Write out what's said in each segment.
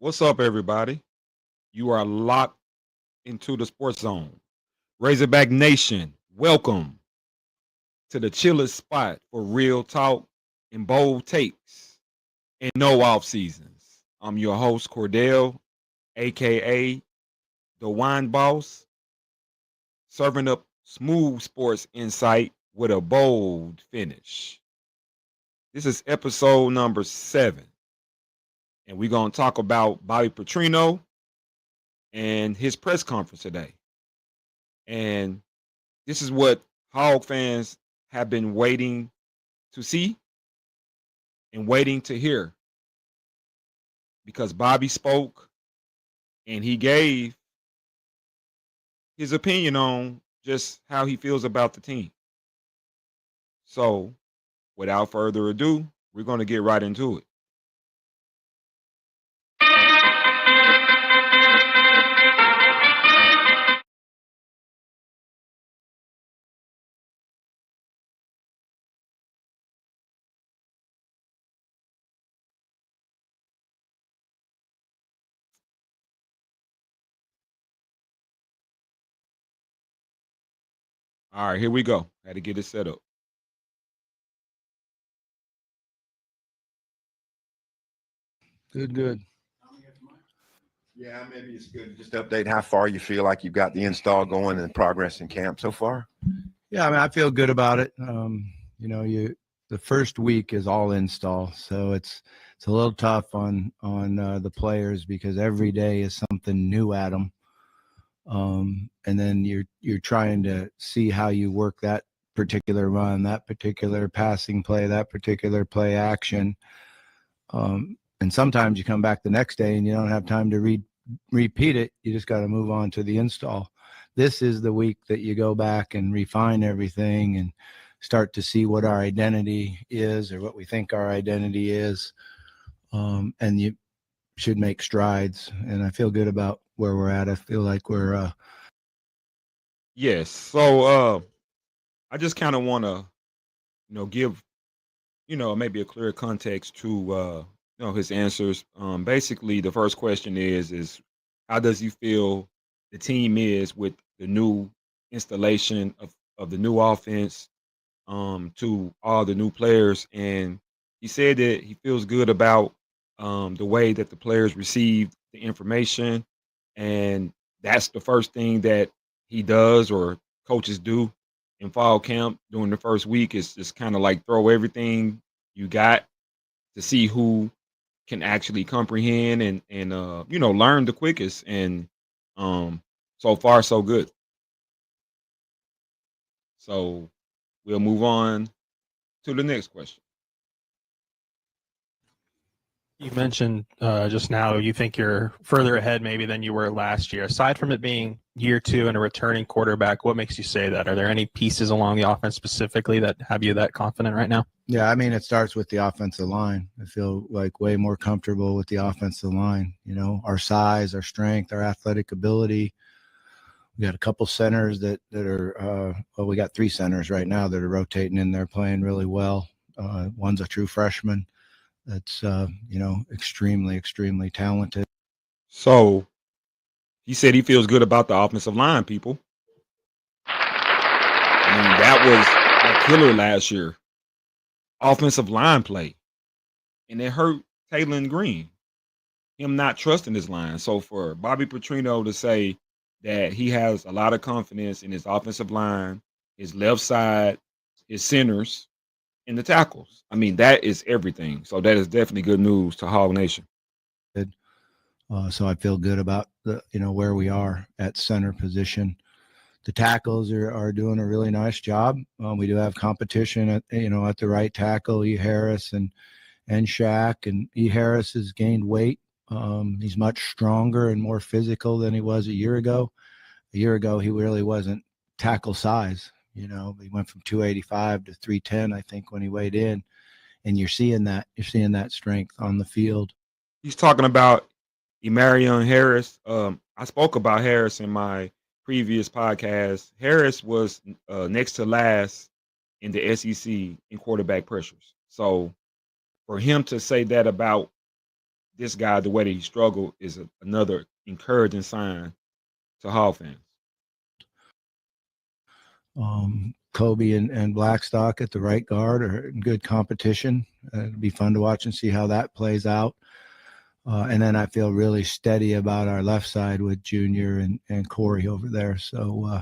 What's up, everybody? You are locked into the Sports Zone. Razorback Nation, welcome to the chillest spot for real talk and bold takes and no off seasons. I'm your host, Cordell, aka the Wine Boss, serving up smooth sports insight with a bold finish. This is episode number 7, and we're going to talk about Bobby Petrino and his press conference today. And this is what Hog fans have been waiting to see and waiting to hear, because Bobby spoke and he gave his opinion on just how he feels about the team. So, without further ado, we're going to get right into it. All right, here we go. Had to get it set up. Good. Yeah, maybe it's good to just update how far you feel like you've got the install going and progress in camp so far. Yeah, I mean, I feel good about it. The first week is all install, so it's a little tough on the players because every day is something new at them, and then you're trying to see how you work that particular run, that particular passing play, that particular play action, and sometimes you come back the next day and you don't have time to repeat it. You just got to move on to the install. This is the week that you go back and refine everything and start to see what our identity is or what we think our identity is. And you should make strides. And I feel good about where we're at. I feel like we're Yes. So I just kind of want to, give, maybe a clear context to his answers. Basically the first question is how does he feel the team is with the new installation of the new offense, to all the new players. And he said that he feels good about the way that the players received the information, and that's the first thing that he does or coaches do in fall camp during the first week, is just kind of like throw everything you got to see who can actually comprehend and learn the quickest. And so far so good. So we'll move on to the next question. You mentioned just now you think you're further ahead maybe than you were last year. Aside from it being year 2 and a returning quarterback, what makes you say that? Are there any pieces along the offense specifically that have you that confident right now? Yeah, I mean, it starts with the offensive line. I feel like way more comfortable with the offensive line. Our size, our strength, our athletic ability. We got a couple centers that are we got 3 centers right now that are rotating in there playing really well. One's a true freshman that's extremely talented. So he said he feels good about the offensive line, people. I mean, that was a killer last year. Offensive line play. And it hurt Taylor Green, him not trusting his line. So for Bobby Petrino to say that he has a lot of confidence in his offensive line, his left side, his centers, and the tackles, I mean, that is everything. So that is definitely good news to Hog Nation. So I feel good about where we are at center position. The tackles are doing a really nice job. We do have competition at the right tackle, E. Harris and Shaq. And E. Harris has gained weight. He's much stronger and more physical than he was a year ago. A year ago, he really wasn't tackle size. He went from 285 to 310, I think, when he weighed in. And you're seeing that strength on the field. He's talking about Emarion Harris. I spoke about Harris in my previous podcast. Harris was next to last in the SEC in quarterback pressures. So for him to say that about this guy, the way that he struggled, is another encouraging sign to Hall fans. Kobe and Blackstock at the right guard are in good competition. It'll be fun to watch and see how that plays out. And then I feel really steady about our left side with Junior and Corey over there. So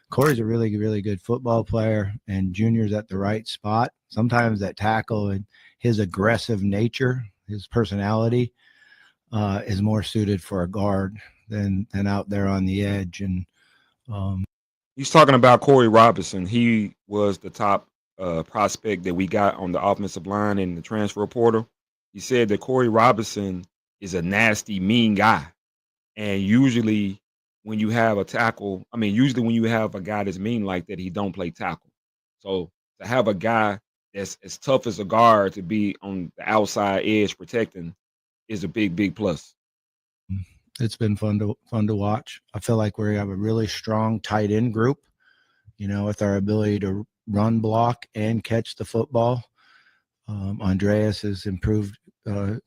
Corey's a really, really good football player, and Junior's at the right spot. Sometimes that tackle and his aggressive nature, his personality, is more suited for a guard than out there on the edge. And he's talking about Corey Robinson. He was the top prospect that we got on the offensive line in the transfer portal. He said that Corey Robinson is a nasty, mean guy. And usually when you have a tackle, usually when you have a guy that's mean like that, he don't play tackle. So to have a guy that's as tough as a guard to be on the outside edge protecting is a big, big plus. It's been fun to watch. I feel like we have a really strong tight end group, with our ability to run block and catch the football. Andreas has improved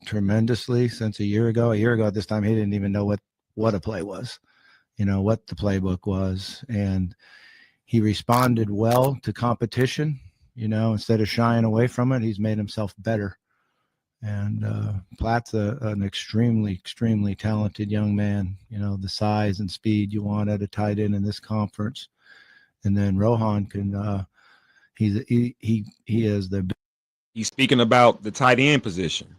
tremendously since a year ago. A year ago at this time, he didn't even know what a play was, what the playbook was. And he responded well to competition, instead of shying away from it, he's made himself better. And Platt's an extremely, extremely talented young man, the size and speed you want at a tight end in this conference. And then Rohan can, he is the. He's speaking about the tight end position.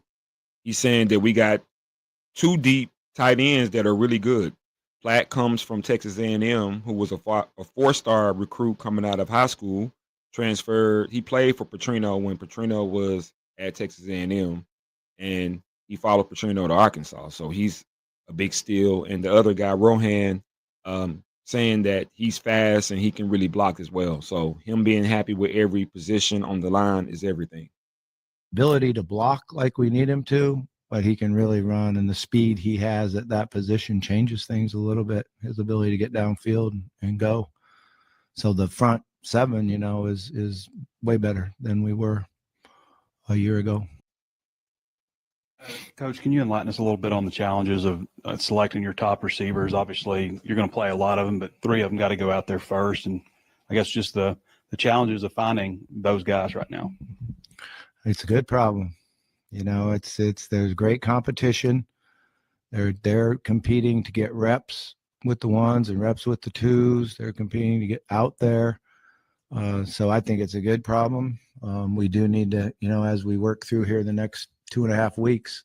He's saying that we got two deep tight ends that are really good. Platt comes from Texas A&M, who was a four-star recruit coming out of high school, transferred. He played for Petrino when Petrino was at Texas A&M, and he followed Petrino to Arkansas. So he's a big steal. And the other guy, Rohan, saying that he's fast and he can really block as well. So him being happy with every position on the line is everything. Ability to block like we need him to, but he can really run, and the speed he has at that position changes things a little bit. His ability to get downfield and go. So the front seven, is way better than we were a year ago. Coach, can you enlighten us a little bit on the challenges of selecting your top receivers? Obviously, you're going to play a lot of them, but three of them got to go out there first. And I guess just the challenges of finding those guys right now. It's a good problem. There's great competition. They're competing to get reps with the ones and reps with the twos. They're competing to get out there. So I think it's a good problem. We do need to, as we work through here the next 2.5 weeks,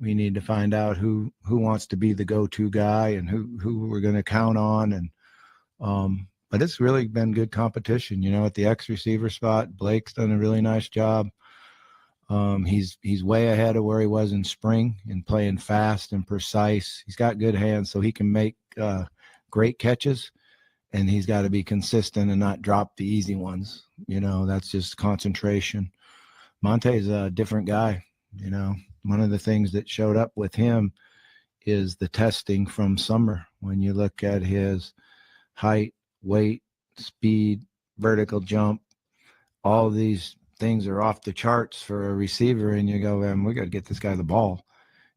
we need to find out who wants to be the go-to guy and who we're going to count on. And but it's really been good competition. At the X receiver spot, Blake's done a really nice job. He's way ahead of where he was in spring and playing fast and precise. He's got good hands, so he can make great catches, and he's got to be consistent and not drop the easy ones. That's just concentration. Monte's a different guy. One of the things that showed up with him is the testing from summer. When you look at his height, weight, speed, vertical jump, all these things are off the charts for a receiver, and you go, man, we got to get this guy the ball.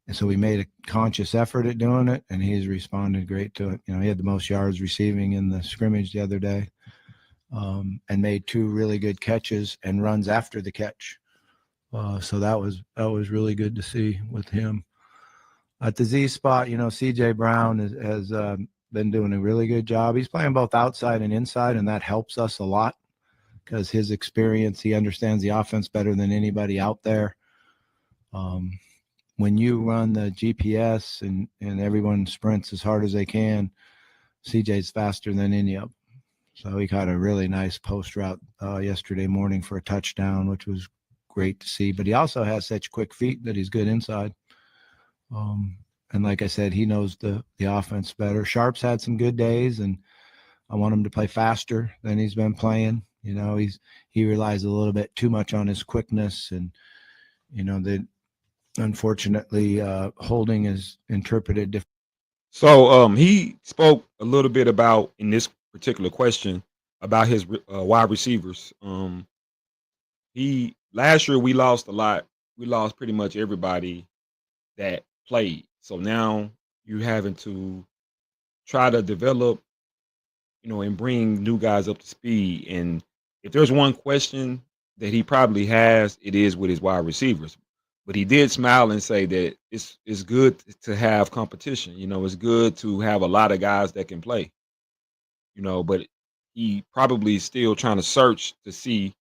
And so we made a conscious effort at doing it, and he's responded great to it. He had the most yards receiving in the scrimmage the other day, and made 2 really good catches and runs after the catch. So that was really good to see with him. At the Z spot, CJ Brown has been doing a really good job. He's playing both outside and inside, and that helps us a lot because his experience, he understands the offense better than anybody out there. When you run the GPS and everyone sprints as hard as they can, CJ's faster than any of them. So he caught a really nice post route yesterday morning for a touchdown, which was great to see. But he also has such quick feet that he's good inside. And like I said, he knows the offense better. Sharp's had some good days, and I want him to play faster than he's been playing. He relies a little bit too much on his quickness, and that unfortunately holding is interpreted different. So he spoke a little bit about, in this particular question, about his wide receivers. Last year we lost a lot. We lost pretty much everybody that played. So now you having to try to develop, and bring new guys up to speed. And if there's one question that he probably has, it is with his wide receivers. But he did smile and say that it's good to have competition. It's good to have a lot of guys that can play. But he probably is still trying to search to see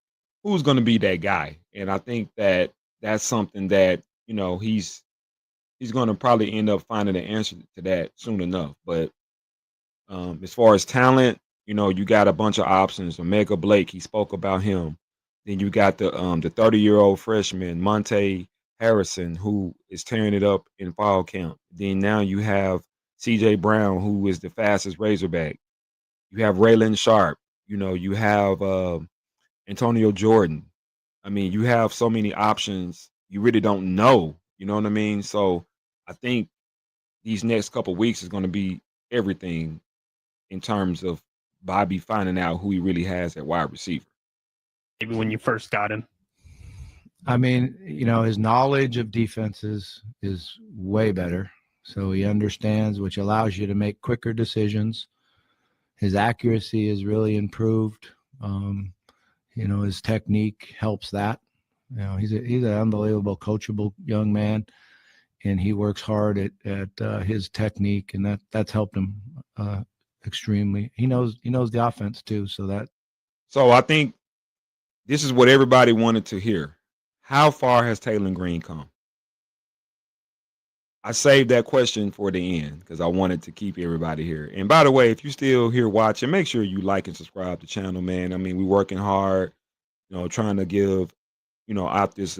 who's going to be that guy. And I think that that's something that he's going to probably end up finding an answer to that soon enough. But as far as talent, you got a bunch of options. Omega Blake, he spoke about him. Then you got the 30-year-old freshman Monte Harrison, who is tearing it up in fall camp. Then now you have C.J. Brown, who is the fastest Razorback. You have Raylan Sharp. You have Antonio Jordan. I mean, you have so many options. You really don't know. You know what I mean? So I think these next couple weeks is going to be everything in terms of Bobby finding out who he really has at wide receiver. Maybe when you first got him. I mean, his knowledge of defenses is way better. So he understands, which allows you to make quicker decisions. His accuracy is really improved. His technique helps that. He's an unbelievable, coachable young man, and he works hard at his technique, and that's helped him extremely. He knows the offense too, So I think this is what everybody wanted to hear. How far has Taylor Green come? I saved that question for the end because I wanted to keep everybody here. And by the way, if you're still here watching, make sure you like and subscribe to the channel, man. I mean, we're working hard, trying to give, out this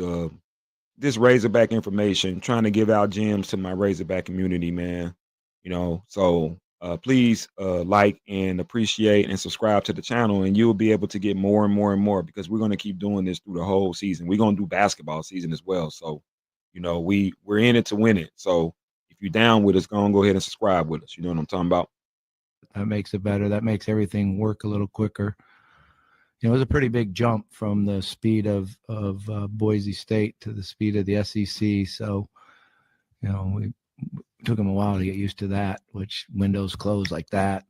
Razorback information, trying to give out gems to my Razorback community, man. So please like and appreciate and subscribe to the channel, and you'll be able to get more and more and more because we're going to keep doing this through the whole season. We're going to do basketball season as well. So, we're in it to win it. So if you're down with us, go ahead and subscribe with us. You know what I'm talking about? that makes it better. That makes everything work a little quicker. It was a pretty big jump from the speed of Boise State to the speed of the SEC. So, we took him a while to get used to that, which windows close like that,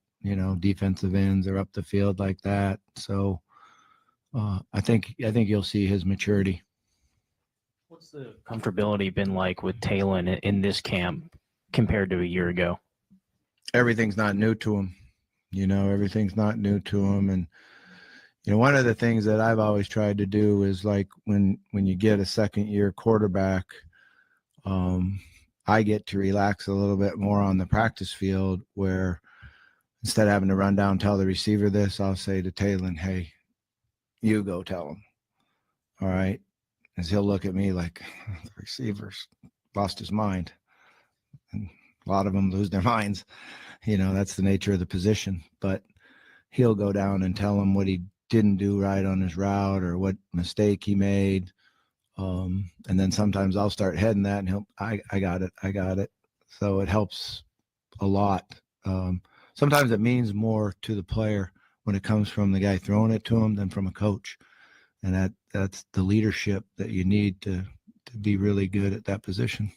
defensive ends are up the field like that. So I think you'll see his maturity. What's the comfortability been like with Talon in this camp compared to a year ago? Everything's not new to him. Everything's not new to him. And, one of the things that I've always tried to do is like when you get a second year quarterback, I get to relax a little bit more on the practice field where instead of having to run down, tell the receiver this, I'll say to Talon, hey, you go tell him. All right. As he'll look at me like the receiver's lost his mind. And a lot of them lose their minds. That's the nature of the position. But he'll go down and tell him what he didn't do right on his route or what mistake he made. And then sometimes I'll start heading that and I got it. So it helps a lot. Sometimes it means more to the player when it comes from the guy throwing it to him than from a coach. And that's the leadership that you need to be really good at that position.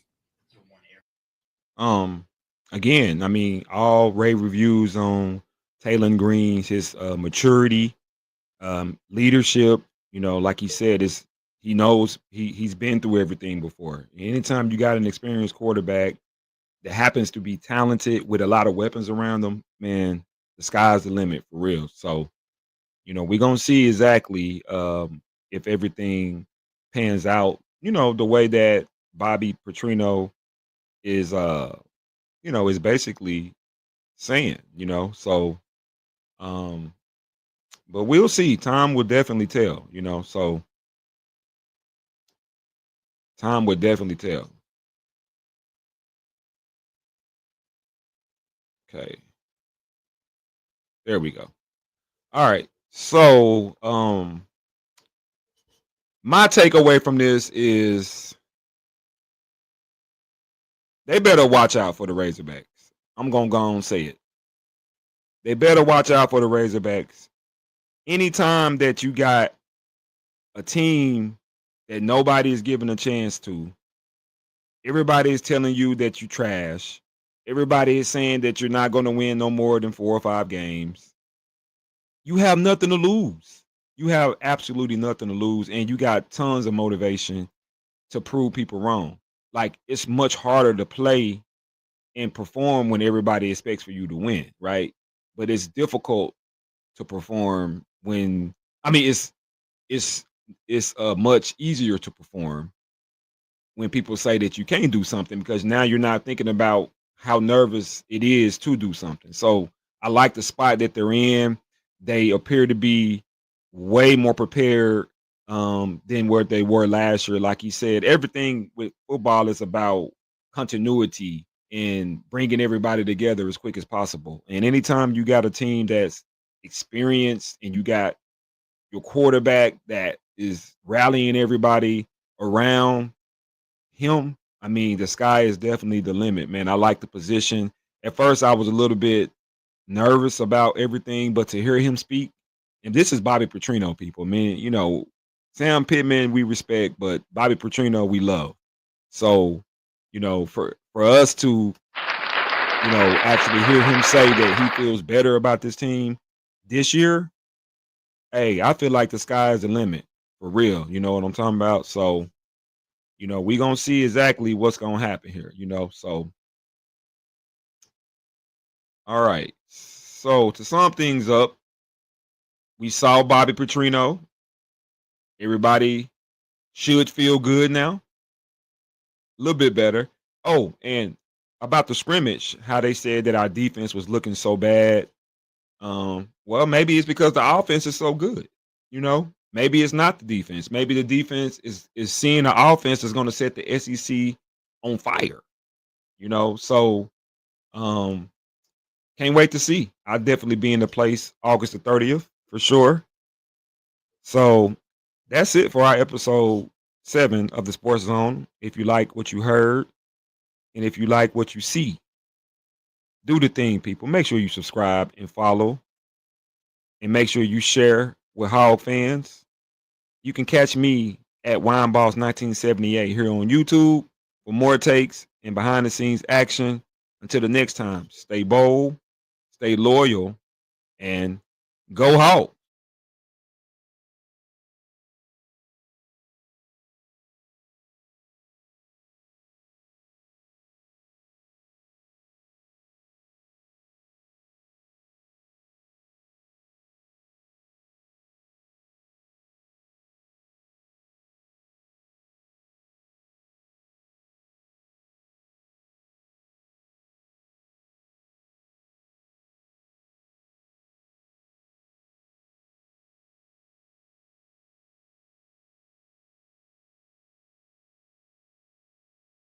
Again, I mean, all rave reviews on Taylor Green's his maturity, leadership. Like he said, he knows he's been through everything before. Anytime you got an experienced quarterback that happens to be talented with a lot of weapons around them, man, the sky's the limit for real. So, we're gonna see exactly if everything pans out, the way that Bobby Petrino is is basically saying, So but we'll see. Time will definitely tell, so time would definitely tell. Okay. There we go. All right. So, my takeaway from this is they better watch out for the Razorbacks. I'm going to go and say it. They better watch out for the Razorbacks. Anytime that you got a team that nobody is giving a chance to, Everybody is telling you that you trash. Everybody is saying that you're not going to win no more than 4 or 5 games. You have nothing to lose. You have absolutely nothing to lose, and you got tons of motivation to prove people wrong. Like, it's much harder to play and perform when everybody expects for you to win, right? But it's difficult to perform when I mean it's much easier to perform when people say that you can't do something because now you're not thinking about how nervous it is to do something. So I like the spot that they're in. They appear to be way more prepared than where they were last year. Like he said, everything with football is about continuity and bringing everybody together as quick as possible. And anytime you got a team that's experienced and you got your quarterback that is rallying everybody around him, I mean, the sky is definitely the limit, man. I like the position. At first, I was a little bit nervous about everything, but to hear him speak, and this is Bobby Petrino, people. Man, Sam Pittman we respect, but Bobby Petrino we love. So, for us to, actually hear him say that he feels better about this team this year, hey, I feel like the sky is the limit for real. You know what I'm talking about? So, we gonna see exactly what's gonna happen here. So all right. So to sum things up, we saw Bobby Petrino. Everybody should feel good now, a little bit better. Oh, and about the scrimmage, how they said that our defense was looking so bad. Well, maybe it's because the offense is so good. Maybe it's not the defense. Maybe the defense is seeing the offense is going to set the SEC on fire. So can't wait to see. I'll definitely be in the place August the 30th for sure. So that's it for our episode 7 of the Sports Zone. If you like what you heard and if you like what you see, do the thing, people. Make sure you subscribe and follow and make sure you share with Hog fans. You can catch me at WineBoss1978 here on YouTube for more takes and behind the scenes action. Until the next time, stay bold, stay loyal, and go Hog.